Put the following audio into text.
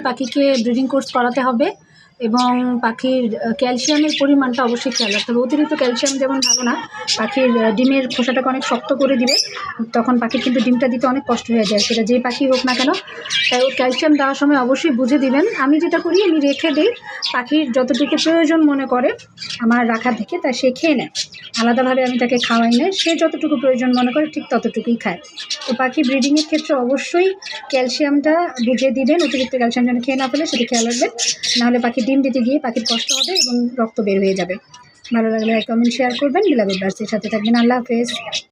পাখিকে breeding course করাতে হবে এবং পাখির ক্যালসিয়ামের পরিমাণটা অবশ্যই খেয়াল রাখতে হবে। অতিরিক্ত ক্যালসিয়াম যেমন ভালো না, পাখির ডিমের খোসাটাকে অনেক শক্ত করে দিবে, তখন পাখির কিন্তু ডিমটা দিতে অনেক কষ্ট হয়ে যায়, সেটা যেই পাখি হোক না কেন। তাই ও ক্যালসিয়াম দেওয়ার সময় অবশ্যই বুঝে দিবেন। আমি যেটা করি, আমি রেখে দিই, পাখির যতটুকু প্রয়োজন মনে করে আমার রাখা থেকে তা সে খেয়ে নেয়, আলাদাভাবে আমি তাকে খাওয়াই না, সে যতটুকু প্রয়োজন মনে করে ঠিক ততটুকুই খায়। তো পাখি ব্রিডিংয়ের ক্ষেত্রে অবশ্যই ক্যালসিয়ামটা বুঝে দিবেন, অতিরিক্ত ক্যালসিয়াম যেন খেয়ে না ফেলে সেটা খেয়াল রাখবেন, নাহলে পাখি ডিম দিতে গিয়ে পাখির কষ্ট হবে এবং রক্ত বের হয়ে যাবে। ভালো লাগলে লাইক কমেন্ট শেয়ার করবেন। বিলাবের বার্সের সাথে থাকবেন। আল্লাহ হাফেজ।